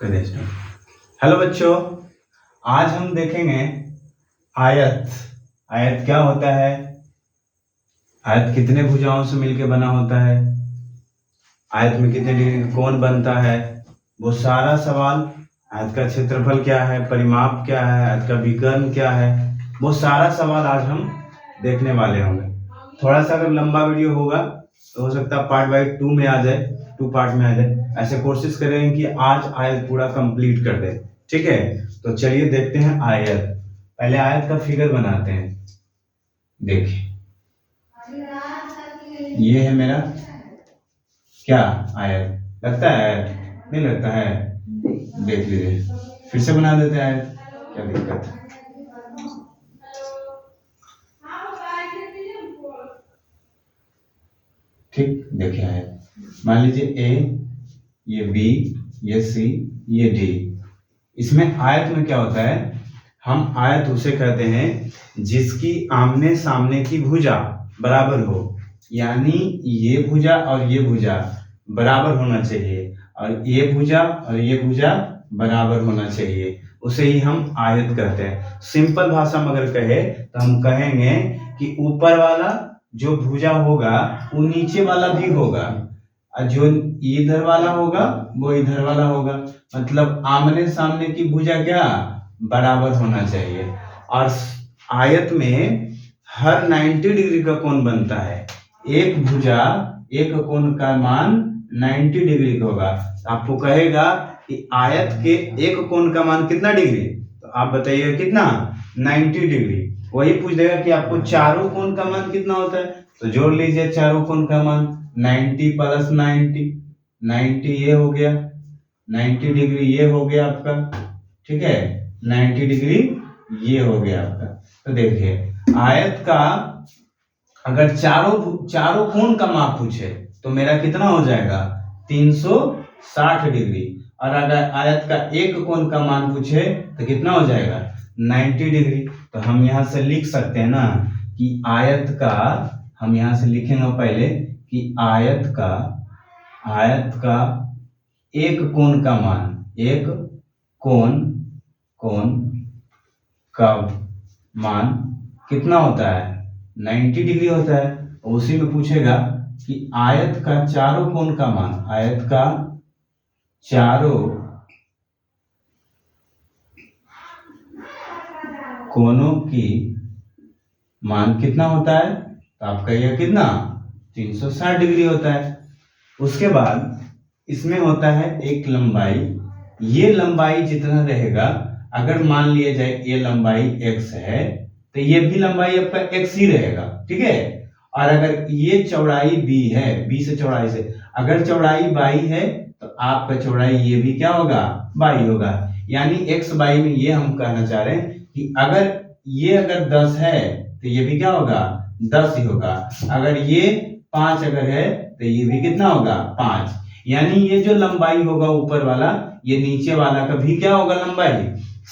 Hello बच्चों, आज हम देखेंगे आयत। आयत क्या होता है, आयत कितने भुजाओं से मिलकर बना होता है, आयत में कितने डिग्री का कोण बनता है, वो सारा सवाल। आयत का क्षेत्रफल क्या है, परिमाप क्या है, आयत का विकर्ण क्या है, वो सारा सवाल आज हम देखने वाले होंगे। थोड़ा सा अगर लंबा वीडियो होगा तो हो सकता है पार्ट बाई 2 में आ जाए, 2 पार्ट में आ जाए। ऐसे कोशिश करेंगे कि आज आयत पूरा कंप्लीट कर दे, ठीक है। तो चलिए देखते हैं आयत। पहले आयत का फिगर बनाते हैं। देखिए ये है मेरा क्या आयत, लगता है नहीं लगता है, देख लीजिए। फिर से बना देते हैं आयत, क्या दिक्कत है। ठीक, देखिए आयत, मान लीजिए ए, ये बी, ये सी, ये डी। इसमें आयत में क्या होता है, हम आयत उसे कहते हैं जिसकी आमने सामने की भुजा बराबर हो, यानी ये भुजा और ये भुजा बराबर होना चाहिए, और ये भुजा और ये भुजा बराबर होना चाहिए, उसे ही हम आयत कहते हैं। सिंपल भाषा में अगर कहे तो हम कहेंगे कि ऊपर वाला जो भुजा होगा वो नीचे वाला भी होगा, और जो इधर वाला होगा वो इधर वाला होगा। मतलब आमने सामने की भुजा क्या बराबर होना चाहिए। और आयत में हर 90 डिग्री का कोण बनता है। एक भुजा एक कोण का मान 90 डिग्री का होगा। आपको कहेगा कि आयत के एक कोण का मान कितना डिग्री, तो आप बताइएगा कितना, 90 डिग्री। वही पूछ देगा कि आपको चारों कोण का मान कितना होता है, तो जोड़ लीजिए चारों कोण का मान 90 प्लस 90, 90 ये हो गया, 90 डिग्री ये हो गया आपका, ठीक है, 90 डिग्री ये हो गया आपका। तो देखिए आयत का अगर चारों कोण का माप पूछे तो मेरा कितना हो जाएगा, 360 डिग्री। और अगर आयत का एक कोण का मान पूछे तो कितना हो जाएगा, 90 डिग्री। तो हम यहाँ से लिख सकते हैं ना कि आयत का, हम यहाँ से लिखेंगे पहले कि आयत का एक कोण का मान, एक कोण का मान कितना होता है, 90 डिग्री होता है। उसी में पूछेगा कि आयत का चारों कोण का मान, आयत का चारों कोणों की मान कितना होता है, तो आप कहिए कितना, 360 डिग्री होता है। उसके बाद इसमें होता है एक लंबाई, ये लंबाई जितना रहेगा, अगर मान लिया जाए ये लंबाई x है तो ये भी लंबाई आपका x ही रहेगा, ठीक है। और अगर ये चौड़ाई b है, b से चौड़ाई से अगर चौड़ाई y है तो आपका चौड़ाई ये भी क्या होगा, y होगा। यानी x y में ये हम कहना चाह रहे हैं कि अगर ये अगर 10 है तो ये भी क्या होगा, 10 ही होगा। अगर ये 5 अगर है तो ये भी कितना होगा, 5। यानी ये जो लंबाई होगा ऊपर वाला, ये नीचे वाला का भी क्या होगा, लंबाई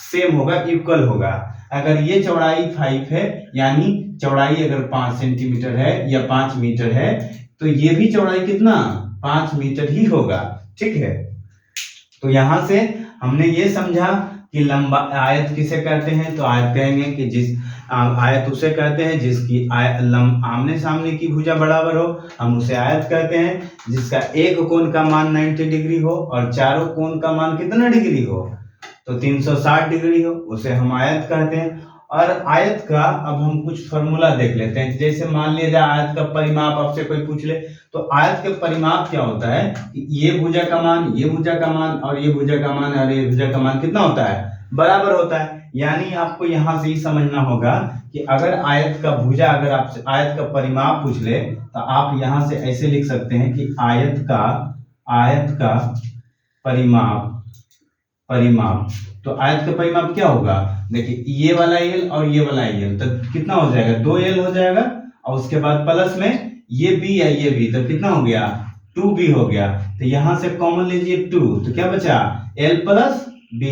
सेम होगा, इक्वल होगा। अगर ये चौड़ाई 5 है, यानी चौड़ाई अगर 5 सेंटीमीटर है या 5 मीटर है, तो ये भी चौड़ाई कितना, 5 मीटर ही होगा, ठीक है। तो यहां से हमने ये समझा कि लंबा आयत किसे कहते हैं, तो आयत कहेंगे कि जिस आयत उसे कहते हैं जिसकी आमने सामने की भुजा बराबर हो, हम उसे आयत कहते हैं। जिसका एक कोण का मान 90 डिग्री हो और चारों कोण का मान कितना डिग्री हो, तो 360 डिग्री हो, उसे हम आयत कहते हैं। और आयत का अब हम कुछ फॉर्मूला देख लेते हैं। जैसे मान लिया जाए आयत का परिमाप आपसे कोई पूछ ले, तो आयत के परिमाप क्या होता है कि ये भुजा का मान, ये भुजा का मान और ये भुजा का मान और ये भुजा का मान कितना होता है, बराबर होता है। यानी आपको यहाँ से ही समझना होगा कि अगर आयत का भुजा, अगर आपसे आयत का परिमाप पूछ ले तो आप यहाँ से ऐसे लिख सकते हैं कि आयत का परिमाप। तो आयत का परिमाप क्या होगा, देखिए ये वाला एल और ये वाला एल, तो कितना हो जाएगा, 2l हो जाएगा। और उसके बाद प्लस में ये b है, ये b, तो कितना हो गया, 2b हो गया। तो यहां से कॉमन लीजिए 2, तो क्या बचा, l प्लस b,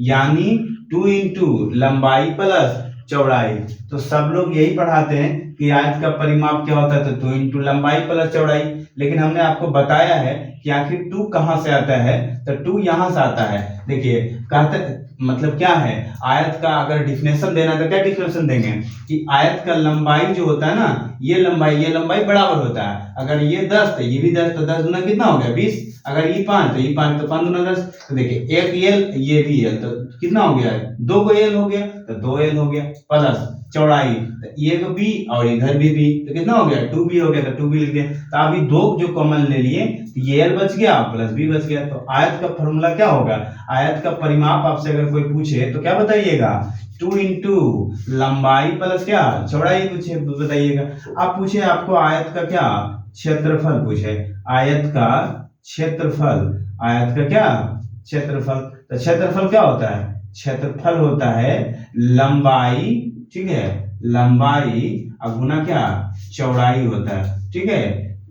यानी 2 इंटू लंबाई प्लस चौड़ाई। तो सब लोग यही पढ़ाते हैं कि आयत का परिमाप क्या होता है, तो 2 इंटू लंबाई प्लस चौड़ाई। लेकिन हमने आपको बताया है कि आखिर 2 कहाँ से आता है, तो 2 यहाँ से आता है। देखिए कहते मतलब क्या है, आयत का अगर डिफिनेशन देना है तो क्या डिफिनेशन देंगे कि आयत का लंबाई जो होता है ना, ये लंबाई बराबर होता है। अगर ये 10 तो ये भी 10, तो 10 गुना कितना हो गया 20। अगर ये 5 तो ये 5, तो 5 गुना 10। तो देखिए एक एल ये भी एल, तो कितना हो गया, 2 को एल हो गया, तो 2 एल हो गया, प्लस चौड़ाई तो एक बी और इधर भी बी, तो कितना हो गया 2b हो गया, तो 2b लिख दिया। तो अभी 2 जो कॉमन ले लिए तो ये एल बच गया प्लस बी बच गया। तो आयत का फॉर्मूला क्या होगा, आयत का परिमाप आपसे अगर कोई पूछे तो क्या बताइएगा, 2 इंटू लंबाई प्लस क्या चौड़ाई पूछे बताइएगा। आप पूछे आपको आयत का क्या क्षेत्रफल पूछे, आयत का क्षेत्रफल, आयत का क्या क्षेत्रफल। तो क्षेत्रफल क्या होता है, क्षेत्रफल होता है लंबाई, ठीक है, लंबाई और गुना क्या चौड़ाई होता है, ठीक है,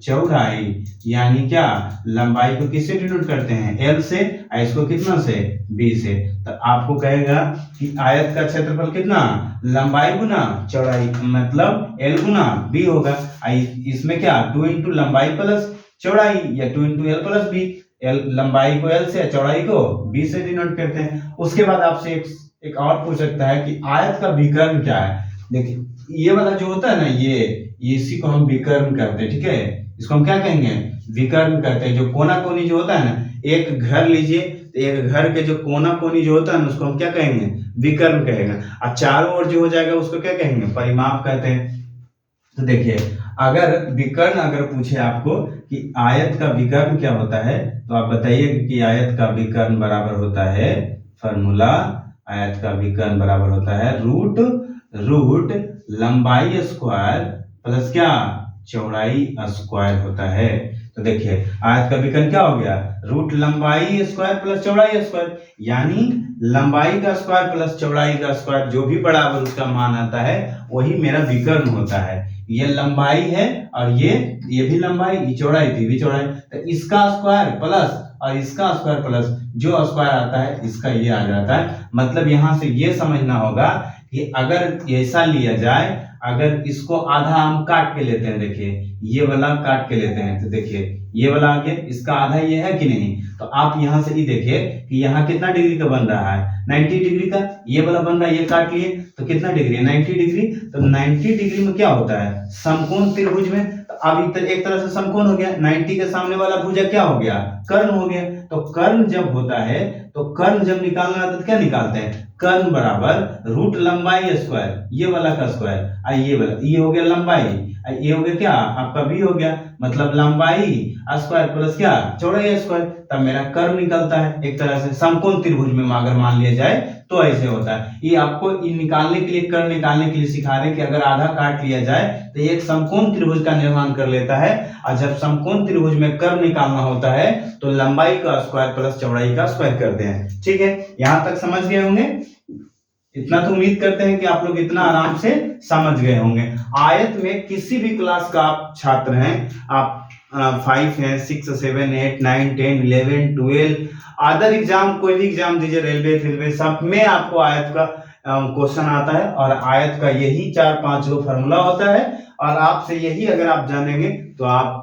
चौड़ाई यानी क्या, लंबाई को किससे डिनोट करते हैं, एल से, और इसको कितना से बी से। तो आपको कहेगा कि आयत का क्षेत्रफल कितना, लंबाई गुना चौड़ाई, मतलब एल गुना बी होगा। इसमें क्या 2 इंटू लंबाई प्लस चौड़ाई या 2 into L plus B, L लंबाई को एल से चौड़ाई को बी से डिनोट करते हैं। उसके बाद आपसे एक और पूछ सकता है कि आयत का विकर्ण क्या है। देखिए ये वाला जो होता है ना, ये इसी को हम विकर्ण करते हैं, ठीक है, इसको हम क्या कहेंगे विकर्ण करते हैं। जो कोना कोनी जो होता है ना, एक घर लीजिए तो एक घर के जो कोना कोनी जो होता है ना, उसको हम क्या कहेंगे विकर्ण कहेगा, और चारों ओर जो हो जाएगा उसको क्या कहेंगे परिमाप कहते हैं। तो देखिए अगर विकर्ण अगर पूछे आपको कि आयत का विकर्ण क्या होता है, तो आप बताइए कि आयत का विकर्ण बराबर होता है, फॉर्मूला आयत का विकर्ण बराबर होता है रूट लंबाई स्क्वायर प्लस क्या चौड़ाई स्क्वायर होता है। तो देखिए आयत का विकर्ण क्या हो गया, रूट लंबाई स्क्वायर प्लस चौड़ाई स्क्वायर, यानी लंबाई का स्क्वायर प्लस चौड़ाई का स्क्वायर, जो भी बराबर उसका मान आता है वही मेरा विकर्ण होता है। ये लंबाई है और ये भी लंबाई, ये चौड़ाई थी भी चौड़ाई, तो इसका स्क्वायर प्लस और इसका स्क्वायर प्लस जो स्क्वायर आता है इसका ये आ जाता है। मतलब यहां से ये समझना होगा कि अगर ऐसा लिया जाए, अगर इसको आधा हम काट के लेते हैं, देखिए ये वाला काट के लेते हैं, तो देखिए ये वाला आगे इसका आधा ये है कि नहीं, तो आप यहां से ही देखिए कि यहाँ कितना डिग्री का बन रहा है 90 डिग्री का, ये वाला बन रहा है, ये काट लिए तो कितना डिग्री है 90 डिग्री। तो 90 डिग्री में क्या होता है समकोण त्रिभुज में, तो अब एक तरह से समकोण हो गया, 90 के सामने वाला भुजा क्या हो गया कर्ण हो गया। तो कर्ण जब होता है, तो कर्ण जब निकालना आता है तो क्या निकालते हैं, कर्ण बराबर रूट लंबाई स्क्वायर, ये वाला का स्क्वायर, ये वाला ये हो गया लंबाई, ये हो गया क्या आपका बी हो गया, मतलब लंबाई स्क्वायर प्लस क्या चौड़ाई स्क्वायर, तब मेरा कर्ण निकलता है। एक तरह से समकोण त्रिभुज में अगर मान लिया जाए तो ऐसे होता है। ये आपको निकालने के लिए, कर्ण निकालने के लिए सिखा रहे कि अगर आधा काट लिया जाए तो एक समकोण त्रिभुज का निर्माण कर लेता है, और जब समकोण त्रिभुज में कर्ण निकालना होता है तो लंबाई का स्क्वायर प्लस चौड़ाई का स्क्वायर करते हैं। ठीक है, यहां तक समझ गए होंगे, इतना तो उम्मीद करते हैं कि आप लोग इतना आराम से समझ गए होंगे। आयत में किसी भी क्लास का आप छात्र हैं, आप 5 हैं, 6, 7, 8, 9, 10, 11, 12 अदर एग्जाम, कोई भी एग्जाम दीजिए, रेलवे सब में आपको आयत का क्वेश्चन आता है, और आयत का यही 4-5 फॉर्मूला होता है, और आपसे यही अगर आप जानेंगे तो आप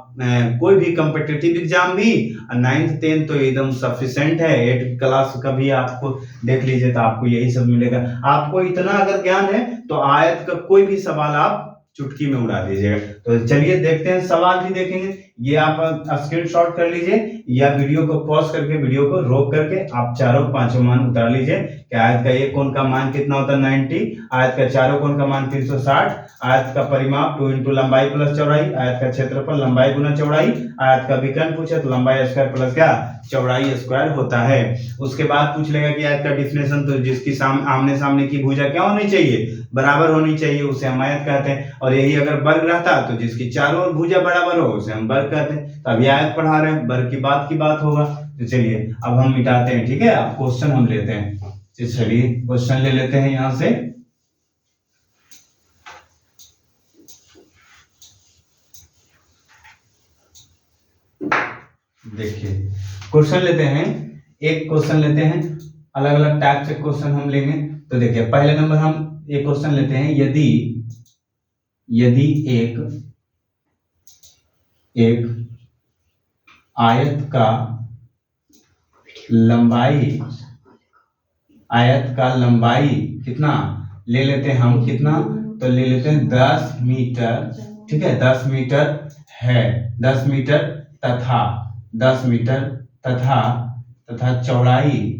कोई भी कॉम्पिटिटिव एग्जाम भी 9th 10th तो एकदम सफिशिएंट है, 8th क्लास का भी आपको देख लीजिए तो आपको यही सब मिलेगा। आपको इतना अगर ज्ञान है तो आयत का कोई भी सवाल आप चुटकी में उड़ा दीजिएगा। तो चलिए देखते हैं, सवाल भी देखेंगे, ये आप स्क्रीनशॉट कर लीजिए या वीडियो को पॉज करके, वीडियो को रोक करके आप चारों पांचों मान उतार लीजिए कि आयत का एक कोण का मान कितना होता है 90, आयत का चारों कोण का मान 360, आयत का परिमाप 2 इंटू लंबाई प्लस चौड़ाई, आयत का क्षेत्रफल लंबाई गुना चौड़ाई, आयत का विकर्ण पूछे तो लंबाई स्क्वायर प्लस क्या चौड़ाई स्क्वायर होता है। उसके बाद पूछ लेगा कि आयत का डिफिनेशन, तो जिसकी आमने सामने की भुजा क्या होनी चाहिए बराबर होनी चाहिए, उसे हम आयत कहते हैं। और यही अगर वर्ग रहता तो जिसकी चारों ओर भुजा बराबर हो उसे हम वर्ग कहते हैं। तो अभी आयत पढ़ा रहे हैं, वर्ग की बात होगा। तो चलिए अब हम मिटाते हैं, ठीक है, अब क्वेश्चन हम लेते हैं। चलिए क्वेश्चन ले लेते हैं यहां से। देखिए क्वेश्चन लेते हैं, एक क्वेश्चन लेते हैं, अलग अलग टाइप से क्वेश्चन हम लेंगे। तो देखिए पहले नंबर हम एक क्वेश्चन लेते हैं, यदि एक आयत का लंबाई कितना ले लेते हैं हम, कितना तो ले लेते हैं 10 मीटर, ठीक है 10 मीटर है, 10 मीटर तथा 10 मीटर तथा चौड़ाई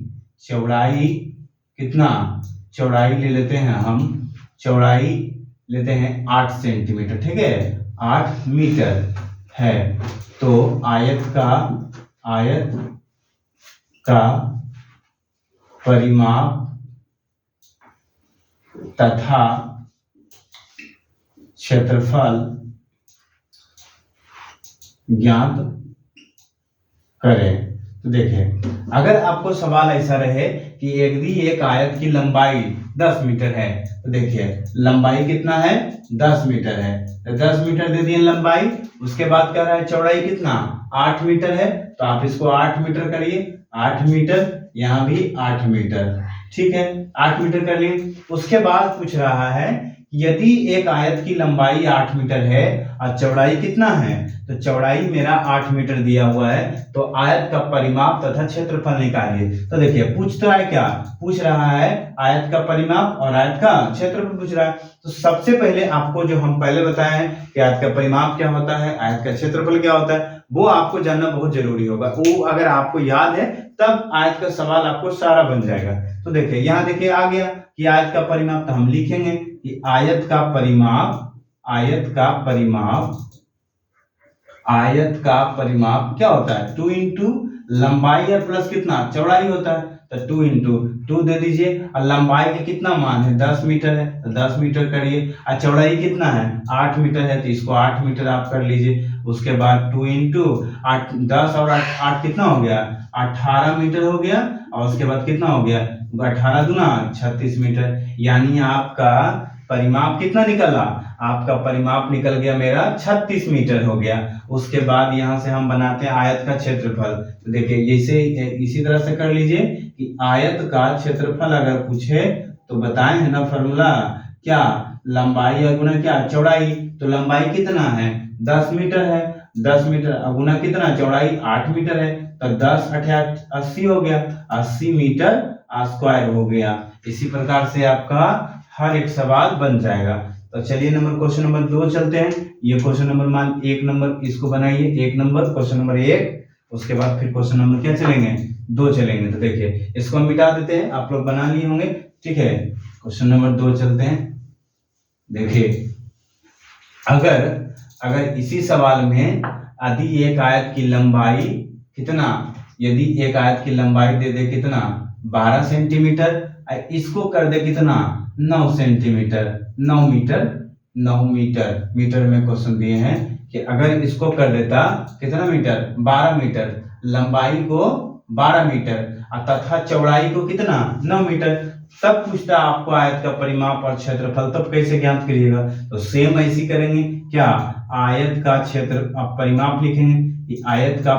कितना, चौड़ाई ले लेते हैं हम, चौड़ाई लेते हैं 8 सेंटीमीटर, ठीक है 8 मीटर है। तो आयत का परिमाप तथा क्षेत्रफल ज्ञात करें। तो देखिए, अगर आपको सवाल ऐसा रहे कि एक आयत की लंबाई 10 मीटर है, तो देखिए लंबाई कितना है 10 मीटर है, तो 10 मीटर दे दिए लंबाई, उसके बाद कह रहा है चौड़ाई कितना 8 मीटर है, तो आप इसको 8 मीटर करिए, 8 मीटर, यहाँ भी 8 मीटर, ठीक है 8 मीटर कर लिए। उसके बाद पूछ रहा है यदि एक आयत की लंबाई 8 मीटर है और चौड़ाई कितना है, तो चौड़ाई मेरा 8 मीटर दिया हुआ है, तो आयत का परिमाप तथा क्षेत्रफल निकालिए। तो देखिए पूछ तो है क्या, पूछ रहा है आयत का परिमाप और आयत का क्षेत्रफल पूछ रहा है। तो सबसे पहले आपको जो हम पहले बताए हैं कि आयत का परिमाप क्या होता है, आयत का क्षेत्रफल क्या होता है, वो आपको जानना बहुत जरूरी होगा। वो अगर आपको याद है तब आयत का सवाल आपको सारा बन जाएगा। तो देखिए यहाँ देखिए आ गया कि आयत का परिमाप, तो हम लिखेंगे कि आयत का परिमाप क्या होता है 2 इंटू लंबाई और प्लस कितना चौड़ाई होता है, तो 2 इंटू 2 दे दीजिए, और लंबाई का कितना मान है 10 मीटर है, तो 10 मीटर करिए, और चौड़ाई कितना है 8 मीटर है, तो इसको 8 मीटर आप कर लीजिए। उसके बाद 2 इंटू 8, 10 और 8 कितना हो गया 18 मीटर हो गया, और उसके बाद कितना हो गया 18 दूना 36 मीटर, यानी आपका परिमाप कितना निकला, आपका परिमाप निकल गया मेरा 36 मीटर हो गया। उसके बाद यहाँ से हम बनाते हैं आयत का क्षेत्रफल। तो देखिए इसी तरह से कर लीजिए कि आयत का क्षेत्रफल अगर पूछे तो बताए है ना फॉर्मूला, क्या लंबाई गुना क्या चौड़ाई, तो लंबाई कितना है 10 मीटर है, 10 मीटर गुना कितना चौड़ाई 8 मीटर है, तो 10 8 80 हो गया, 80 मीटर स्क्वायर हो गया। इसी प्रकार से आपका हर एक सवाल बन जाएगा। तो चलिए क्वेश्चन नंबर 2 चलते हैं। ये क्वेश्चन नंबर मान 1 नंबर इसको बनाइए, 1 नंबर क्वेश्चन नंबर 1, उसके बाद फिर क्वेश्चन नंबर क्या चलेंगे 2 चलेंगे। तो देखिए इसको हम मिटा देते हैं, आप लोग बना लिए होंगे, ठीक है क्वेश्चन नंबर 2 चलते हैं। देखिए अगर इसी सवाल में यदि एक आयत की लंबाई कितना, यदि एक आयत की लंबाई दे दे कितना 12 सेंटीमीटर, इसको कर दे कितना 9 सेंटीमीटर, 9 मीटर में क्वेश्चन दिए हैं कि अगर इसको कर देता कितना मीटर 12 मीटर, लंबाई को 12 मीटर तथा चौड़ाई को कितना 9 मीटर, तब पूछता आपको आयत का परिमाप और क्षेत्रफल, तब कैसे ज्ञात करिएगा। तो सेम ऐसी करेंगे, क्या आयत का क्षेत्र परिमाप लिखेंगे कि आयत का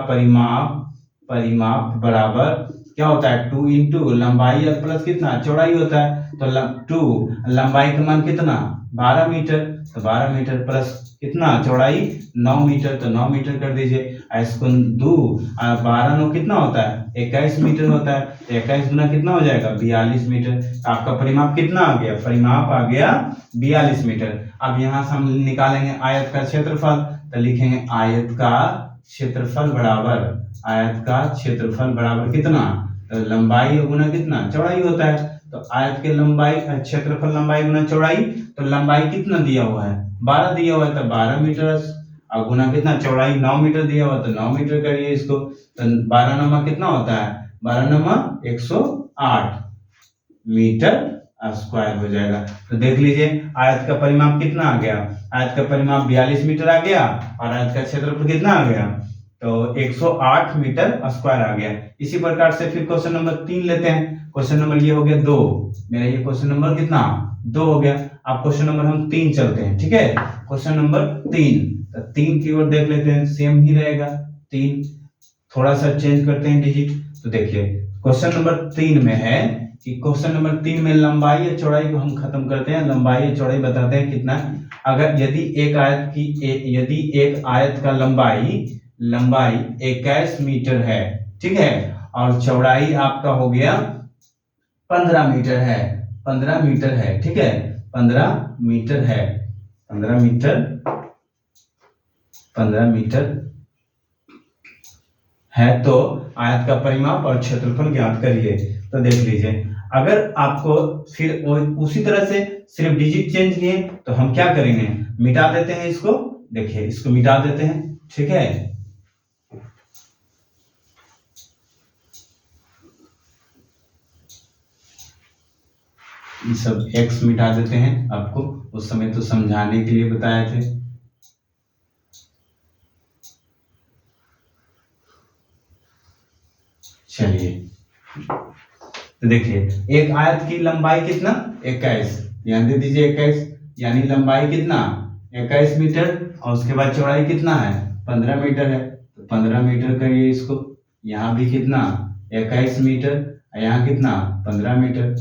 परिमाप बराबर क्या होता है 2 इंटू लंबाई और प्लस कितना चौड़ाई होता है, तो 2 लंबाई का मान कितना 12 मीटर, तो 12 मीटर प्लस कितना चौड़ाई 9 मीटर, तो 9 मीटर कर दीजिए। इसको 2 12 9 कितना होता है 21 मीटर होता है, तो 21 गुना कितना हो जाएगा 42 मीटर। तो आपका परिमाप कितना आ गया, परिमाप आ गया 42 मीटर। अब यहाँ से हम निकालेंगे आयत का क्षेत्रफल, तो लिखेंगे आयत का क्षेत्रफल बराबर कितना, तो लंबाई गुना कितना चौड़ाई होता है, तो आयत के लंबाई क्षेत्रफल लंबाई गुना चौड़ाई, तो लंबाई कितना दिया हुआ है 12 दिया हुआ है, तो 12 मीटर और गुना कितना चौड़ाई 9 मीटर दिया हुआ, तो 9 मीटर करिए इसको, तो 12 नमा कितना होता है 12 नमा 108 मीटर स्क्वायर हो जाएगा। तो देख लीजिए आयत का परिमाप कितना आ गया, आयत का परिमाप 42 मीटर आ गया और आयत का क्षेत्रफल कितना आ गया, तो 108 मीटर स्क्वायर आ गया। इसी प्रकार से फिर क्वेश्चन नंबर 3 लेते हैं। क्वेश्चन नंबर ये हो गया 2, मेरा ये क्वेश्चन नंबर कितना 2 हो गया। अब क्वेश्चन नंबर हम 3 चलते हैं, ठीक है क्वेश्चन नंबर 3, तो 3 की ओर देख लेते हैं, सेम ही रहेगा 3, थोड़ा सा चेंज करते हैं डिजिट। तो देखिए क्वेश्चन नंबर 3 में है कि क्वेश्चन नंबर 3 में लंबाई या चौड़ाई को हम खत्म करते हैं, लंबाई या चौड़ाई बताते हैं कितना। अगर यदि एक आयत का लंबाई लंबाई 21 मीटर है, ठीक है, और चौड़ाई आपका हो गया 15 मीटर है, 15 मीटर है, ठीक है, 15 मीटर है, 15 मीटर, 15 मीटर है। तो आयत का परिमाप और क्षेत्रफल ज्ञात करिए। तो देख लीजिए, अगर आपको फिर उसी तरह से सिर्फ डिजिट चेंज किए तो हम क्या करेंगे, मिटा देते हैं इसको, देखिए इसको मिटा देते हैं, ठीक है, ये सब x मिटा देते हैं, आपको उस समय तो समझाने के लिए बताए थे। चलिए, तो देखिए एक आयत की लंबाई कितना 21, ध्यान दे दीजिए 21, यानी लंबाई कितना 21 मीटर, और उसके बाद चौड़ाई कितना है 15 मीटर है, तो 15 मीटर करिए इसको, यहाँ भी कितना 21 मीटर, यहाँ कितना 15 मीटर,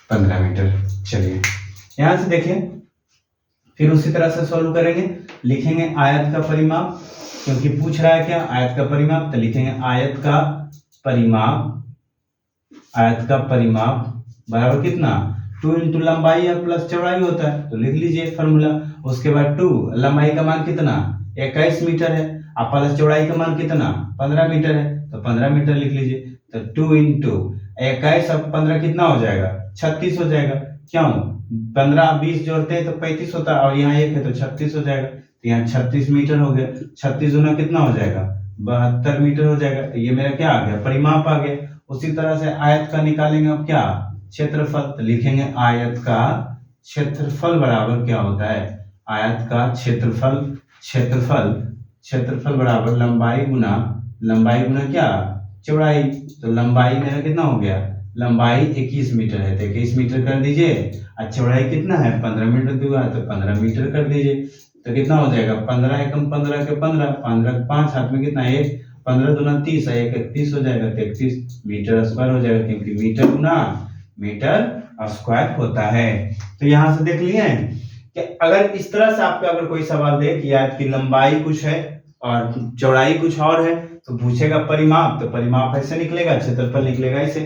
15 मीटर। चलिए यहां से देखिए, फिर उसी तरह से सॉल्व करेंगे, लिखेंगे आयत का परिमाप, क्योंकि पूछ रहा है क्या आयत का परिमाप, तो लिखेंगे आयत का परिमाप, आयत का परिमाप बराबर कितना 2 इंटू लंबाई और प्लस चौड़ाई होता है, तो लिख लीजिए फॉर्मूला। उसके बाद 2 लंबाई का मान कितना 21 मीटर है, और प्लस चौड़ाई का मान कितना 15 मीटर है, तो 15 मीटर लिख लीजिए। तो 2 इंटू 21 और 15 कितना हो जाएगा 36 हो जाएगा, क्यों 15 20 जोड़ते हैं तो 35 होता है, और यहाँ 1 है तो 36 हो जाएगा, तो यहाँ 36 मीटर हो गया, 36 गुना कितना हो जाएगा 72 मीटर हो जाएगा। तो ये मेरा क्या आ गया परिमाप आ गया। उसी तरह से आयत का निकालेंगे अब क्या क्षेत्रफल, तो लिखेंगे आयत का क्षेत्रफल बराबर क्या होता है, आयत का क्षेत्रफल, क्षेत्रफल बराबर लंबाई गुना क्या चौड़ाई, तो लंबाई मेरा कितना हो गया, लंबाई 21 मीटर है तो 21 मीटर कर दीजिए, और चौड़ाई कितना है 15 मीटर दूंगा तो 15 मीटर कर दीजिए, तो कितना हो जाएगा 15 एकम 15 के 15, 15 5 हाथ में कितना 1, 15 दूना 30 है 31 हो जाएगा, 31 मीटर स्क्वायर हो जाएगा, क्योंकि मीटर गुना मीटर स्क्वायर होता है। तो यहां से देख लिए कि अगर इस तरह से आपका अगर कोई सवाल दे कि आयत की लंबाई कुछ है और चौड़ाई कुछ और है, तो पूछेगा परिमाप, तो परिमाप ऐसे निकलेगा, क्षेत्रफल निकलेगा ऐसे।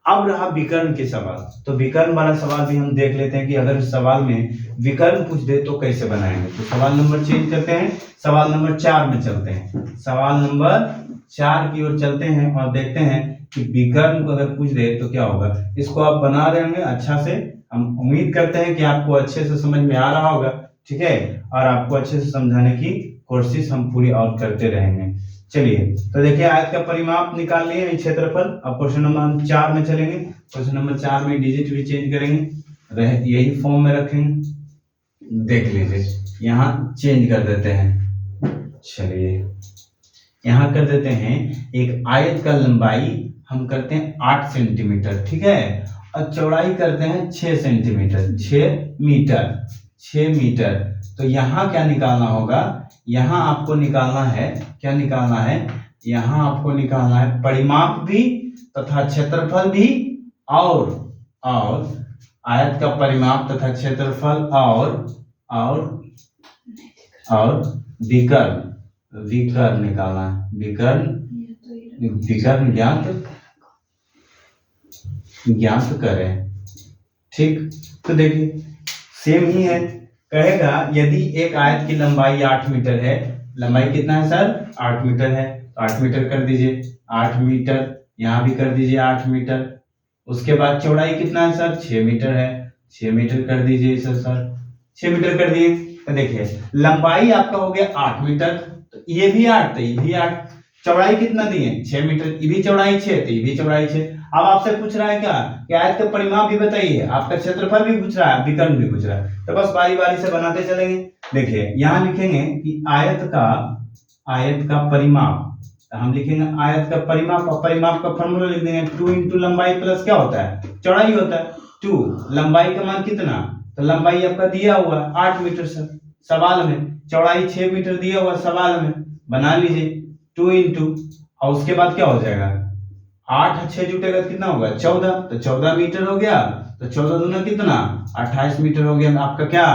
अब रहा विकर्ण के सवाल, तो विकर्ण वाला सवाल भी हम देख लेते हैं कि अगर सवाल में विकर्ण पूछ दे तो कैसे बनाएंगे। तो सवाल नंबर चेंज करते हैं, सवाल नंबर 4 में चलते हैं, सवाल नंबर 4 की ओर चलते हैं और देखते हैं कि विकर्ण को अगर पूछ दे तो क्या होगा। इसको आप बना रहे होंगे अच्छा से, हम उम्मीद करते हैं कि आपको अच्छे से समझ में आ रहा होगा, ठीक है, और आपको अच्छे से समझाने की कोशिश हम पूरी और करते रहेंगे। चलिए, तो देखिए आयत का परिमाप निकाल लिए क्षेत्रफल। अब क्वेश्चन नंबर 4 में चलेंगे, क्वेश्चन नंबर 4 में डिजिट भी चेंज करेंगे, यही फॉर्म में रखेंगे, देख लीजिए यहाँ चेंज कर देते हैं। चलिए यहाँ कर देते हैं, एक आयत का लंबाई हम करते हैं 8 सेंटीमीटर, ठीक है, और चौड़ाई करते हैं 6 सेंटीमीटर, 6 मीटर। तो यहाँ क्या निकालना होगा, यहाँ आपको निकालना है, क्या निकालना है, यहाँ आपको निकालना है परिमाप भी तथा क्षेत्रफल भी, और आयत का परिमाप तथा क्षेत्रफल और विकर्ण निकालना है, विकर्ण ज्ञात करें, ठीक। तो देखिए सेम ही है, कहेगा यदि एक आयत की लंबाई 8 मीटर है, लंबाई कितना है सर 8 मीटर है, तो 8 मीटर कर दीजिए, 8 मीटर, यहाँ भी कर दीजिए 8 मीटर। उसके बाद चौड़ाई कितना है सर 6 मीटर है, 6 मीटर कर दीजिए सर 6 मीटर कर दिए। तो देखिए लंबाई आपका हो गया 8 मीटर, तो ये भी 8 तो ये भी 8, चौड़ाई कितना दिए 6 मीटर, ये भी चौड़ाई 6 तो ये भी चौड़ाई 6। अब आपसे पूछ रहा है क्या कि आयत का परिमाप भी बताइए, आपका क्षेत्रफल भी पूछ रहा है, विकर्ण भी पूछ रहा है, तो बस बारी बारी से बनाते चलेंगे। देखिए यहाँ लिखेंगे कि आयत का परिमाप, हम लिखेंगे आयत का परिमाप, और परिमाप का फॉर्मूला लिख देंगे 2 इंटू लंबाई प्लस क्या होता है चौड़ाई होता है, 2 लंबाई का मान कितना, तो लंबाई आपका दिया हुआ है 8 मीटर सवाल में, चौड़ाई 6 मीटर दिया हुआ सवाल में, बना लीजिए 2 इंटू, और उसके बाद क्या हो जाएगा 8 6 जुटेगा कितना होगा 14, तो 14 मीटर हो गया, तो 14 दूना कितना 28 मीटर हो गया आपका क्या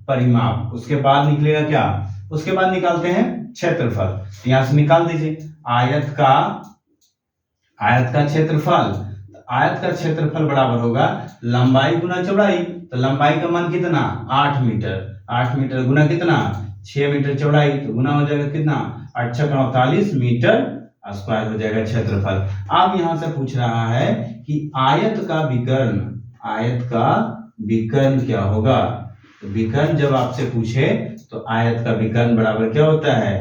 परिमाप। उसके बाद निकलेगा क्या, उसके बाद निकालते हैं क्षेत्रफल। यहाँ से निकाल दीजिए आयत का क्षेत्रफल। आयत का क्षेत्रफल बराबर होगा लंबाई गुना चौड़ाई। तो लंबाई का मान कितना 8 मीटर, 8 मीटर गुना कितना 6 मीटर चौड़ाई, तो गुना हो जाएगा कितना 8 × 48 मीटर स्क्वायर हो जाएगा क्षेत्रफल। अब यहाँ से पूछ रहा है कि आयत का विकर्ण क्या होगा। तो विकर्ण जब आपसे पूछे तो आयत का विकर्ण बराबर क्या होता है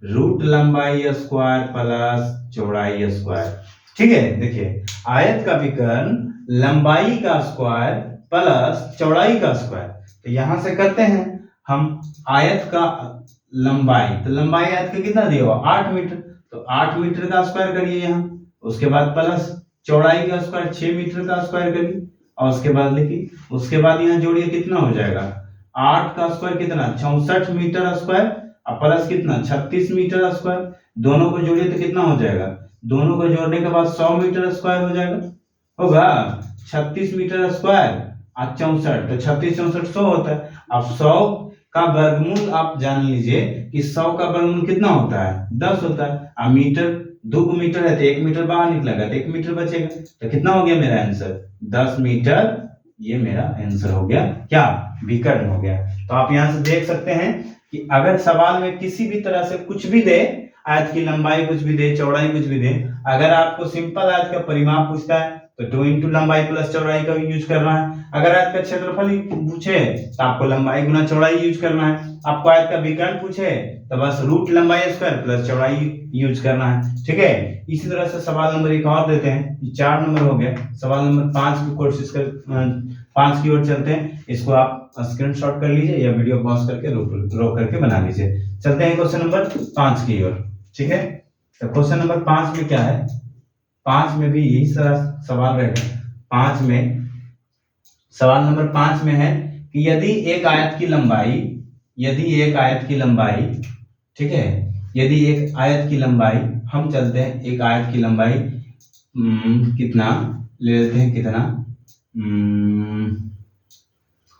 रूट लंबाई स्क्वायर प्लस चौड़ाई स्क्वायर। ठीक है, देखिए आयत का विकर्ण लंबाई का स्क्वायर प्लस चौड़ाई का स्क्वायर। तो यहां से करते हैं हम आयत का लंबाई, तो लंबाई आयत का कितना दिया हुआ 8 मीटर, तो 8 मीटर का स्क्वायर करिए यहाँ, उसके बाद प्लस चौड़ाई का स्क्वायर 6 मीटर का स्क्वायर करिए, और उसके बाद लिखिए, उसके बाद यहाँ जोड़िए कितना हो जाएगा 8 का स्क्वायर कितना 64 मीटर स्क्वायर और प्लस कितना 36 मीटर स्क्वायर। दोनों को जोड़िए तो कितना हो जाएगा, दोनों को जोड़ने के बाद 100 मीटर स्क्वायर हो जाएगा, होगा 36 मीटर स्क्वायर और 64, तो 36 64 100 होता है। अब 100 का वर्गमूल आप जान लीजिए कि 100 का वर्गमूल कितना होता है 10 होता है, और मीटर 2 मीटर है तो 1 मीटर बाहर निकलेगा तो 1 मीटर बचेगा, तो कितना हो गया मेरा आंसर 10 मीटर। ये मेरा आंसर हो गया क्या विकर्ण हो गया। तो आप यहां से देख सकते हैं कि अगर सवाल में किसी भी तरह से कुछ भी दे, आयत की लंबाई कुछ भी दे, चौड़ाई कुछ भी दे, अगर आपको सिंपल आयत का परिमाप पूछता है तो 2 इंटू लंबाई प्लस चौड़ाई का यूज करना है। अगर आयत का क्षेत्रफल ही पूछे तो आपको लंबाई गुना चौड़ाई यूज करना है। आपको आयत का विकर्ण पूछे तो बस रूट लंबाई स्क्वायर प्लस चौड़ाई यूज करना है। ठीक है, इसी तरह से सवाल नंबर एक और देते हैं, 4 नंबर हो गया। सवाल नंबर 5 की कोशिश कर 5 की ओर चलते हैं। इसको आप स्क्रीनशॉट कर लीजिए या वीडियो पॉज करके रोक करके बना लीजिए। चलते हैं क्वेश्चन नंबर 5 की ओर। ठीक है, तो क्वेश्चन नंबर 5 में क्या है, 5 में भी यही सारा सवाल रहेगा। 5 में सवाल नंबर 5 में है कि यदि एक आयत की लंबाई, ठीक है, यदि एक आयत की लंबाई, हम चलते हैं एक आयत की लंबाई कितना ले लेते हैं, कितना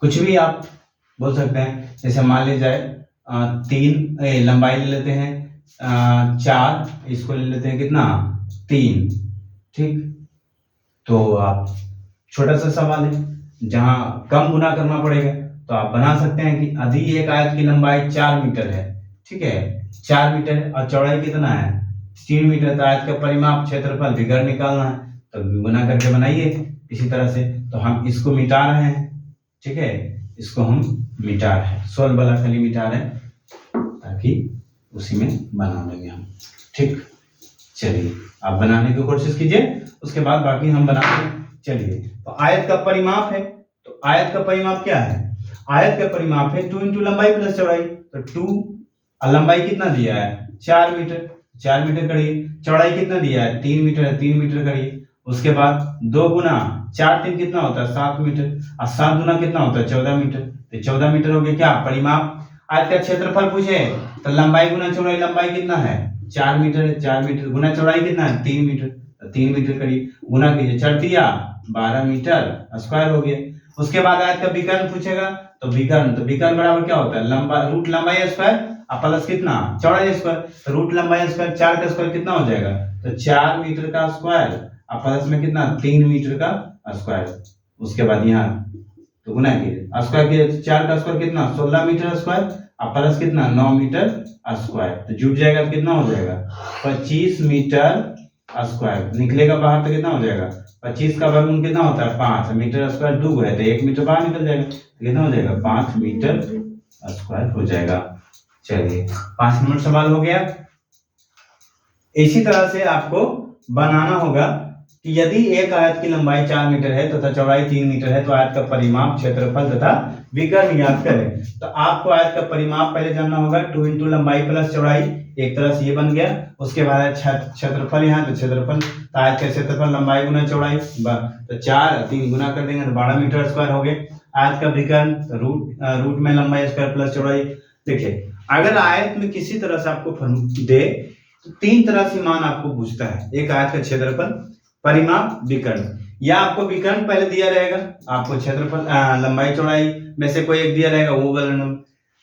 कुछ भी आप बोल सकते हैं, जैसे मान ली जाए 3 लंबाई ले लेते हैं 4, इसको ले लेते हैं कितना 3। ठीक, तो आप छोटा सा सवाल है जहां कम गुना करना पड़ेगा, तो आप बना सकते हैं कि यदि एक आयत की लंबाई 4 मीटर है, ठीक है 4 मीटर और चौड़ाई कितना है 3 मीटर, तो आयत का परिमाप क्षेत्रफल विकर्ण निकालना है, तो गुना करके बनाइए इसी तरह से। तो हम इसको मिटा रहे हैं, ठीक है, इसको हम मिटा रहे हैं, 16 वाला खाली मिटा रहे हैं ताकि उसी में बना लेंगे हम। ठीक, चलिए आप बनाने की कोशिश कीजिए, उसके बाद बाकी हम बनाते चलिए। तो आयत का परिमाप है, तो आयत का परिमाप क्या है, आयत का परिमाप है 2 इंटू लंबाई प्लस चौड़ाई। तो 2 और लंबाई कितना दिया है 4 मीटर, 4 मीटर करिए, चौड़ाई कितना दिया है 3 मीटर है, 3 मीटर करिए। उसके बाद 2 गुना 4 3 कितना होता है 7 मीटर, और 7 गुना कितना होता है 14 मीटर, तो 14 मीटर हो गया क्या परिमाप। आयत का क्षेत्रफल पूछे तो लंबाई गुना चौड़ाई, लंबाई कितना है 4 मीटर है, 4 मीटर गुना चौड़ाई कितना है 3 मीटर, तो 3 मीटर करिए, गुना कीजिए 4 दिया 12 मीटर स्क्वायर हो गया। उसके बाद आयत का विकर्ण पूछेगा, तो विकर्ण बराबर क्या होता है लंबा रूट लंबाई स्क्वायर और प्लस कितना चौड़ाई स्क्वायर, तो रूट लंबाई स्क्वायर 4 का स्क्वायर कितना हो जाएगा, तो 4 मीटर का स्क्वायर और प्लस में कितना 3 मीटर का स्क्वायर। उसके बाद यहाँ तो गुना कीजिए, स्क्वायर कीजिए 4 का स्क्वायर कितना 16 मीटर स्क्वायर और प्लस कितना 9 मीटर स्क्वायर, तो जुट जाएगा तो कितना हो जाएगा 25 मीटर स्क्वायर, निकलेगा बाहर तो कितना हो जाएगा 25 का वर्गमूल कितना होता है 5 मीटर स्क्वायर, 2 है तो 1 मीटर बाहर निकल जाएगा, तो कितना हो जाएगा 5 मीटर स्क्वायर हो जाएगा। चलिए 5 नंबर सवाल हो गया। इसी तरह से आपको बनाना होगा कि यदि एक आयत की लंबाई 4 मीटर है तथा चौड़ाई 3 मीटर है, तो आयत का परिमाप क्षेत्रफल तथा विकर्ण ज्ञात करें। तो आपको आयत का परिमाप पहले जानना होगा, 2 इंटू लंबाई प्लस चौड़ाई, एक तरह से ये बन गया। उसके बाद क्षेत्रफल, यहाँ तो क्षेत्रफल, तो आयत का क्षेत्रफल लंबाई गुना चौड़ाई, तो 4 3 गुना कर देंगे तो 12 मीटर स्क्वायर हो गए। आयत का विकर्ण, तो रूट में लंबाई स्क्वायर प्लस चौड़ाई। देखिए अगर आयत में किसी तरह से आपको दे तो 3 तरह से मान आपको पूछता है, एक आयत का क्षेत्रफल, परिमाप, विकर्ण। या आपको विकर्ण पहले दिया रहेगा, आपको क्षेत्रफल लंबाई चौड़ाई में से कोई एक दिया रहेगा वो वर्णन,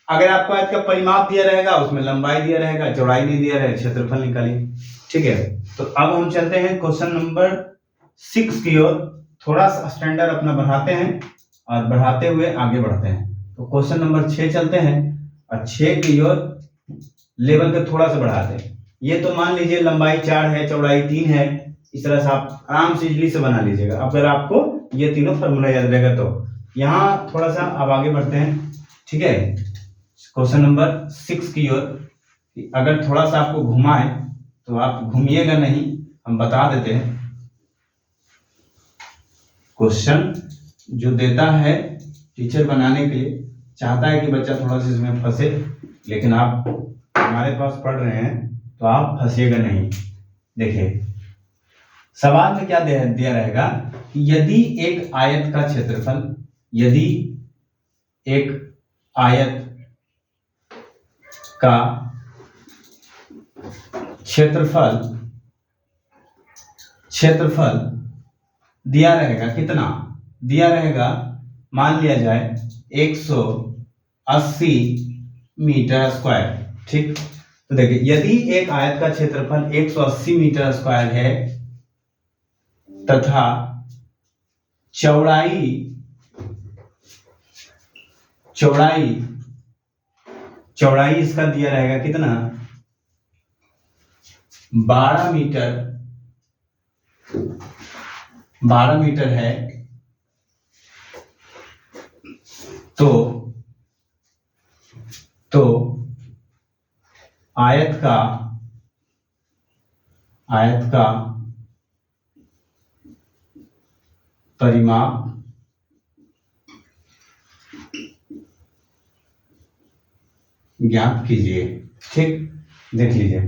अगर आपको आयत का परिमाप दिया रहेगा, उसमें लंबाई दिया रहेगा, चौड़ाई नहीं दिया रहेगा, क्षेत्रफल निकालिए। ठीक है, तो अब हम चलते हैं क्वेश्चन नंबर 6 की ओर। थोड़ा सा स्टैंडर्ड अपना बढ़ाते हैं और बढ़ाते हुए आगे बढ़ते हैं। तो क्वेश्चन नंबर 6 चलते हैं और 6 की ओर लेवल को थोड़ा सा बढ़ाते हैं। ये तो मान लीजिए लंबाई 4 है, चौड़ाई 3 है, इस तरह से आप आराम से इजली से बना लीजिएगा अगर आपको ये तीनों फॉर्मूला याद रहेगा तो। यहाँ थोड़ा सा अब आगे बढ़ते हैं। ठीक है, क्वेश्चन नंबर 6 की ओर। अगर थोड़ा सा आपको घुमाए तो आप घूमिएगा नहीं, हम बता देते हैं। क्वेश्चन जो देता है टीचर बनाने के लिए चाहता है कि बच्चा थोड़ा सा इसमें फंसे, लेकिन आप हमारे पास पढ़ रहे हैं तो आप फंसिएगा नहीं। देखिए सवाल में क्या दिया रहेगा कि यदि एक आयत का क्षेत्रफल, यदि एक आयत का क्षेत्रफल दिया रहेगा, कितना दिया रहेगा, मान लिया जाए 180 मीटर स्क्वायर। ठीक, तो देखिए यदि एक आयत का क्षेत्रफल 180 मीटर स्क्वायर है तथा चौड़ाई इसका दिया रहेगा कितना, 12 मीटर है, तो आयत का परिमाप ज्ञात कीजिए। ठीक, देख लीजिए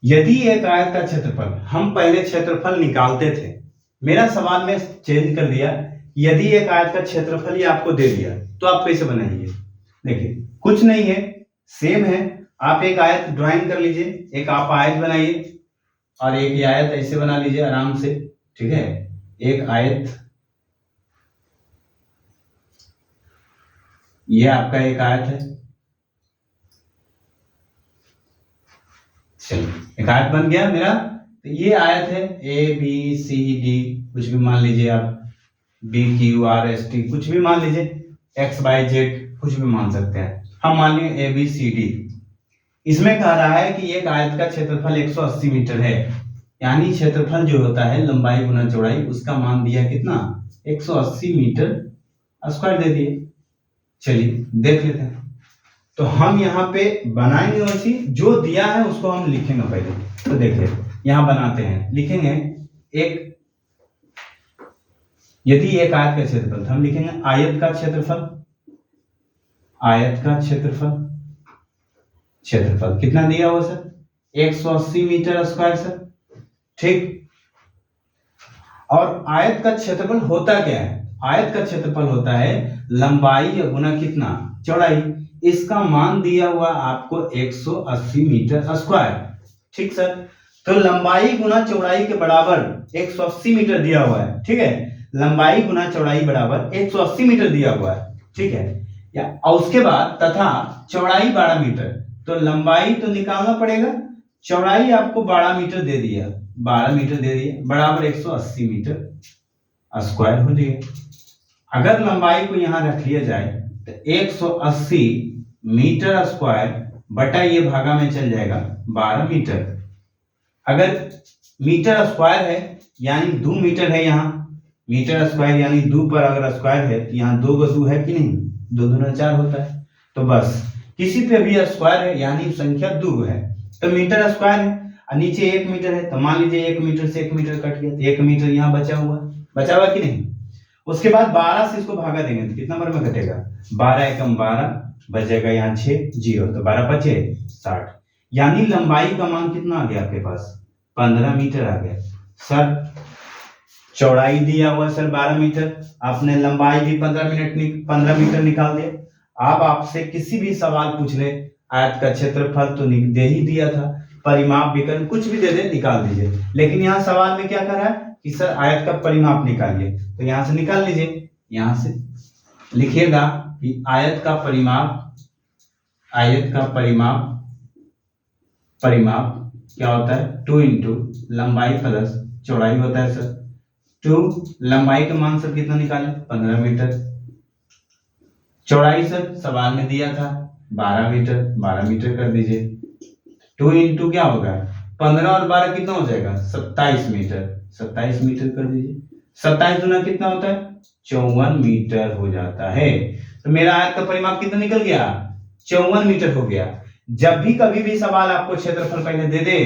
यदि एक आयत का क्षेत्रफल, हम पहले क्षेत्रफल निकालते थे, मेरा सवाल में चेंज कर दिया, यदि एक आयत का क्षेत्रफल ही आपको दे दिया तो आप कैसे बनाएंगे। देखिए कुछ नहीं है, सेम है, आप एक आयत ड्राइंग कर लीजिए, एक आप आयत बनाइए और एक ये आयत ऐसे बना लीजिए आराम से। ठीक है, एक आयत, ये आपका एक आयत है, चलिए एक आयत बन गया मेरा। तो ये आयत है ABCD, कुछ भी मान लीजिए आप, BQRST कुछ भी मान लीजिए, XYZ कुछ भी मान सकते हैं, हम मान लिए ABCD। इसमें कह रहा है कि एक आयत का क्षेत्रफल 180 मीटर है, यानी क्षेत्रफल जो होता है लंबाई गुना चौड़ाई, उसका मान दिया कितना, 180 मीटर स्क्वायर दे दिए। चलिए देख लेते हैं, तो हम यहाँ पे बनाएंगे वैसी, जो दिया है उसको हम लिखेंगे पहले। तो देखिए यहाँ बनाते हैं, लिखेंगे यदि एक आयत का क्षेत्रफल, हम लिखेंगे आयत का क्षेत्रफल कितना दिया हुआ सर, 180 मीटर स्क्वायर सर। ठीक, और आयत का क्षेत्रफल होता क्या है, आयत का क्षेत्रफल होता है लंबाई गुना कितना, चौड़ाई, इसका मान दिया हुआ आपको 180 मीटर स्क्वायर। ठीक सर, तो लंबाई गुना चौड़ाई के बराबर 180 मीटर दिया हुआ है। ठीक है, लंबाई गुना चौड़ाई बराबर 180 मीटर दिया हुआ है। ठीक है, या और उसके बाद तथा चौड़ाई 12 मीटर, तो लंबाई तो निकालना पड़ेगा, चौड़ाई आपको 12 मीटर दे दिया, 12 मीटर दे दिया, बराबर 180 मीटर स्क्वायर हो जाएगा। अगर लंबाई को यहां रख लिया जाए तो 180 मीटर स्क्वायर बटा ये भागा में चल जाएगा 12 मीटर। अगर मीटर स्क्वायर है यानी 2 मीटर है, यहाँ मीटर स्क्वायर यानी 2 पर अगर स्क्वायर है तो यहाँ 2 2 है कि नहीं, 2 दूना 4 होता है। तो बस किसी पे भी स्क्वायर है यानी संख्या 2 है, तो मीटर स्क्वायर है, और नीचे 1 मीटर है, तो मान लीजिए 1 मीटर से 1 मीटर कट गया, तो 1 मीटर यहाँ बचा हुआ कि नहीं। उसके बाद 12 से इसको भागा देंगे तो कितना नंबर में कटेगा, 12 एकम 12, बचेगा यहाँ 6 0, तो 12 5 60, यानी लंबाई का मान कितना आ गया आपके पास, 15 मीटर आ गया। सर चौड़ाई दिया हुआ सर 12 मीटर, आपने लंबाई भी 15 मीटर निकाल दिया। अब आपसे किसी भी सवाल पूछ ले, आयत का क्षेत्रफल तो दे ही दिया था, परिमाप विकर्ण कुछ भी दे दे निकाल दीजिए, लेकिन यहाँ सवाल में क्या कर रहा है कि सर आयत का परिमाप निकालिए, तो यहाँ से निकाल लीजिए, यहाँ से लिखिएगा कि आयत का परिमाप आयत का परिमाप क्या होता है 2 इंटू लंबाई प्लस चौड़ाई होता है सर। 2 लंबाई का मान सर कितना निकालें 15 मीटर। चौड़ाई सर सवाल में दिया था 12 मीटर, 12 मीटर कर दीजिए। 2 इंटू क्या होगा 15 और 12 कितना हो जाएगा 27 मीटर, 27 मीटर कर दीजिए। 27 गुना कितना होता है 54 मीटर हो जाता है। तो मेरा आयत का परिमाप कितना निकल गया 54 मीटर हो गया। जब भी कभी भी सवाल आपको क्षेत्रफल पहले दे दे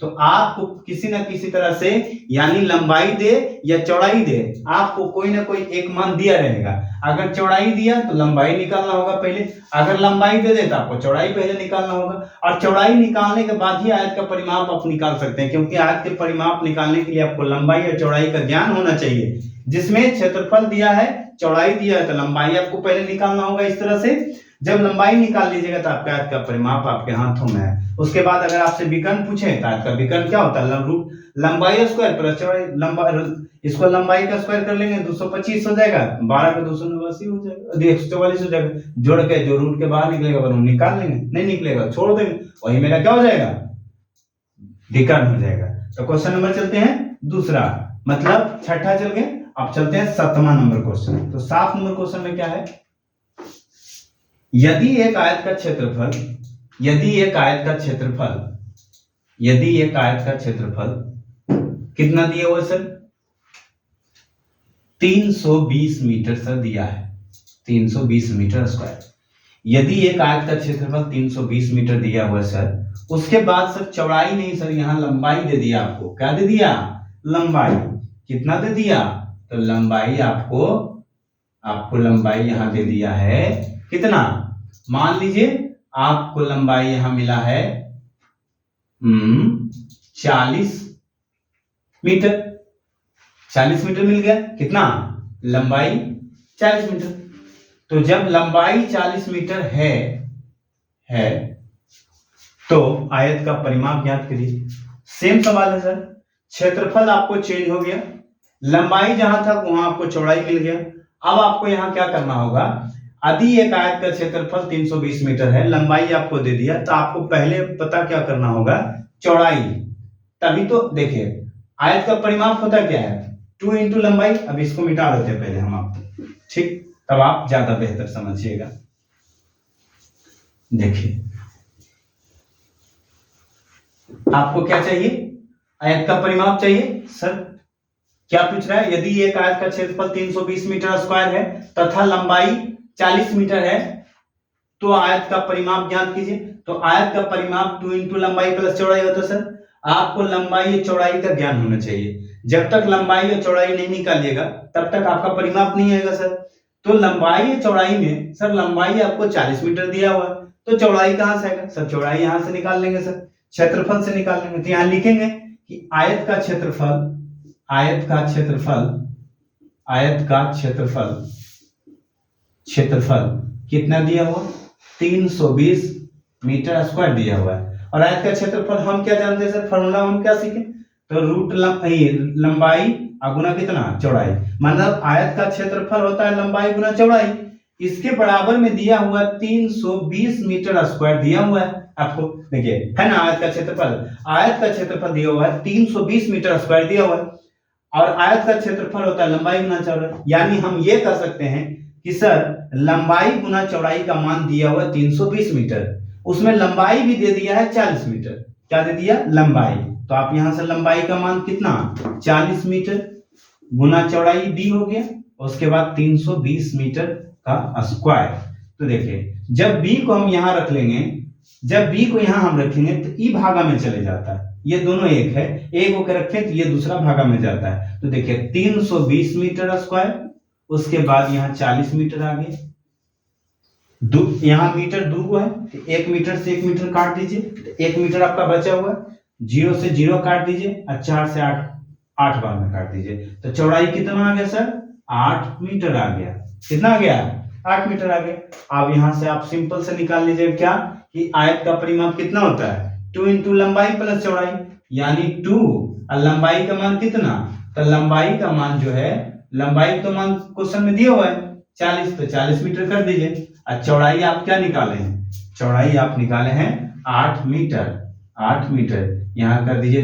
तो आपको किसी ना किसी तरह से यानी लंबाई दे या चौड़ाई दे, आपको कोई ना कोई एक मान दिया रहेगा। अगर चौड़ाई दिया तो लंबाई निकालना होगा पहले, अगर लंबाई दे दे तो आपको चौड़ाई पहले निकालना होगा, और चौड़ाई निकालने के बाद ही आयत का परिमाप आप निकाल सकते हैं, क्योंकि आयत के परिमाप निकालने के लिए आपको लंबाई और चौड़ाई का ज्ञान होना चाहिए। जिसमें क्षेत्रफल दिया है चौड़ाई दिया है तो लंबाई आपको पहले निकालना होगा। इस तरह से जब लंबाई निकाल लीजिएगा तो आपका आयत का परिमाप आपके हाथों में है। उसके बाद अगर आपसे विकर्ण पूछे तो आयत का विकर्ण क्या होता है लंबाई स्क्वायर प्लस चौड़ाई, इसको लंबाई का स्क्वायर कर लेंगे 225 हो जाएगा, 12 का 289 हो जाएगा, 144 हो जाएगा। जोड़ के जो रूट के बाहर निकलेगा वो निकाल लेंगे, नहीं निकलेगा छोड़ देंगे, वही मेरा क्या हो जाएगा विकर्ण हो जाएगा। तो क्वेश्चन नंबर चलते हैं दूसरा, मतलब छठा चल गए। अब चलते हैं 7वां नंबर क्वेश्चन। तो 7 नंबर क्वेश्चन में क्या है, यदि एक आयत का क्षेत्रफल कितना दिया हुआ सर 320 मीटर सर दिया है, 320 मीटर स्क्वायर। यदि एक आयत का क्षेत्रफल 320 मीटर दिया हुआ सर, उसके बाद सर चौड़ाई नहीं सर यहां लंबाई दे दिया आपको, क्या दे दिया लंबाई, कितना दे दिया तो लंबाई आपको लंबाई यहां दे दिया है कितना, मान लीजिए आपको लंबाई यहां मिला है 40 मीटर, 40 मीटर मिल गया, कितना लंबाई 40 मीटर। तो जब लंबाई 40 मीटर है तो आयत का परिमाप ज्ञात करिए। सेम सवाल है सर, क्षेत्रफल आपको चेंज हो गया, लंबाई जहां था वहां आपको चौड़ाई मिल गया। अब आपको यहां क्या करना होगा, यदि एक आयत का क्षेत्रफल 320 मीटर है, लंबाई आपको दे दिया, तो आपको पहले पता क्या करना होगा चौड़ाई, तभी तो देखिए आयत का परिमाप होता क्या है 2 इंटू लंबाई। अब इसको मिटा देते हैं पहले हम आपको, ठीक, तब आप ज्यादा बेहतर समझिएगा। देखिए आपको क्या चाहिए, आयत का परिमाप चाहिए सर। क्या पूछ रहा है, यदि एक आयत का क्षेत्रफल 320 मीटर स्क्वायर है तथा लंबाई 40 मीटर है तो आयत का परिमाप ज्ञात कीजिए। तो आयत का परिमाप 2 इंटू लंबाई प्लस चौड़ाई होता है सर। आपको लंबाई और चौड़ाई का ज्ञान होना चाहिए, जब तक लंबाई और चौड़ाई नहीं निकालिएगा तब तक आपका परिमाप नहीं आएगा सर। तो लंबाई और चौड़ाई में सर लंबाई आपको 40 मीटर दिया हुआ है, तो चौड़ाई कहां से आएगा सर, चौड़ाई यहां से निकाल लेंगे सर, क्षेत्रफल से निकाल लेंगे। तो यहां लिखेंगे कि आयत का क्षेत्रफल कितना दिया हुआ 320 मीटर स्क्वायर दिया हुआ है। और आयत का क्षेत्रफल हम क्या जानते हैं सर, फॉर्मूला हम क्या सीखे, तो रूट लंबाई गुना कितना चौड़ाई, मतलब आयत का क्षेत्रफल होता है लंबाई गुना चौड़ाई। इसके बराबर में दिया हुआ 320 मीटर स्क्वायर दिया हुआ है आपको, देखिए है ना, आयत का क्षेत्रफल दिया हुआ है 320 मीटर स्क्वायर दिया हुआ है, और आयत का क्षेत्रफल होता है लंबाई गुना चौड़ाई। यानी हम ये कह सकते हैं कि सर लंबाई गुना चौड़ाई का मान दिया हुआ 320 मीटर, उसमें लंबाई भी दे दिया है 40 मीटर। क्या दे दिया लंबाई, तो आप यहां से लंबाई का मान कितना 40 मीटर गुना चौड़ाई डी हो गया, उसके बाद 320 मीटर का स्क्वायर। तो देखिए जब बी को हम यहां रख लेंगे, तो ई भागा में चले जाता है, ये दोनों एक है, एक होकर रखें तो ये दूसरा भागा में जाता है। तो देखिए 320 मीटर स्क्वायर, उसके बाद यहाँ 40 मीटर आ गए, यहाँ मीटर 2 है तो 1 मीटर से 1 मीटर काट दीजिए, तो 1 मीटर आपका बचा हुआ, 0 से 0 काट दीजिए और 4 से 8 बार में काट दीजिए। तो चौड़ाई कितना आ गया सर 8 मीटर आ गया, कितना आ गया 8 मीटर आ गया। अब यहां से आप सिंपल से निकाल लीजिए क्या कि आयत का परिमाप कितना होता है 2 इंटू लंबाई प्लस चौड़ाई, यानी 2 और लंबाई का मान कितना, तो लंबाई का मान जो है, लंबाई का मान क्वेश्चन में दिया हुआ है 40, तो 40 मीटर कर दीजिए। और चौड़ाई आप क्या निकाले हैं, चौड़ाई आप निकाले हैं 8 मीटर, 8 मीटर यहाँ कर दीजिए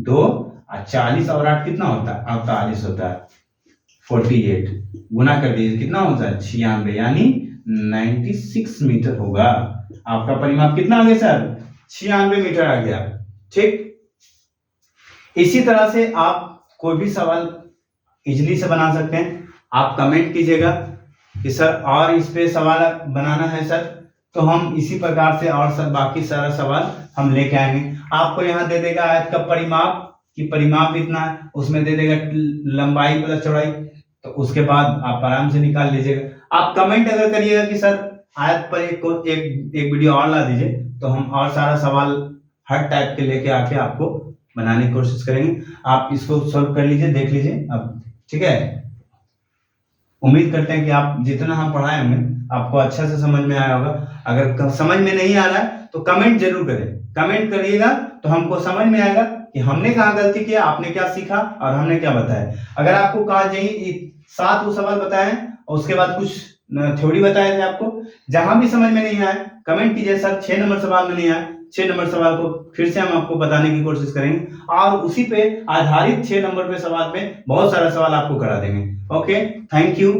2 और 40 और 8 कितना होता है, 48 होता है, 48 गुना कर दीजिए कितना होता है 96, यानी 96 मीटर होगा। आपका परिमाप कितना आ गया सर, 96 मीटर आ गया। ठीक, इसी तरह से आप कोई भी सवाल इजली से बना सकते हैं। आप कमेंट कीजिएगा कि सर और इस पे सवाल बनाना है सर, तो हम इसी प्रकार से और सब बाकी सारा सवाल हम लेके आएंगे। आपको यहाँ दे देगा आयत का परिमाप कि परिमाप इतना है, उसमें दे देगा लंबाई प्लस चौड़ाई, तो उसके बाद आप आराम से निकाल लीजिएगा। आप कमेंट अगर करिएगा कि सर आयत पर एक वीडियो और ला दीजिए, तो हम और सारा सवाल हर टाइप के लेके आके आपको बनाने की कोशिश करेंगे। आप इसको सॉल्व कर लीजिए, देख लीजिए अब, ठीक है। उम्मीद करते हैं कि आप जितना हम पढ़ाए होंगे आपको अच्छा से समझ में आया होगा। अगर समझ में नहीं आ रहा है तो कमेंट जरूर करें, कमेंट करिएगा तो हमको समझ में आएगा कि हमने कहाँ गलती किया, आपने क्या सीखा और हमने क्या बताया। अगर आपको कहा जाइए 7 वो सवाल बताए और उसके बाद कुछ थ्योरी बताए थे आपको, जहां भी समझ में नहीं आया कमेंट कीजिए सर 6 नंबर सवाल में नहीं आया, 6 नंबर सवाल को फिर से हम आपको बताने की कोशिश करेंगे और उसी पे आधारित 6 नंबर पे सवाल में बहुत सारा सवाल आपको करा देंगे। Okay, thank you.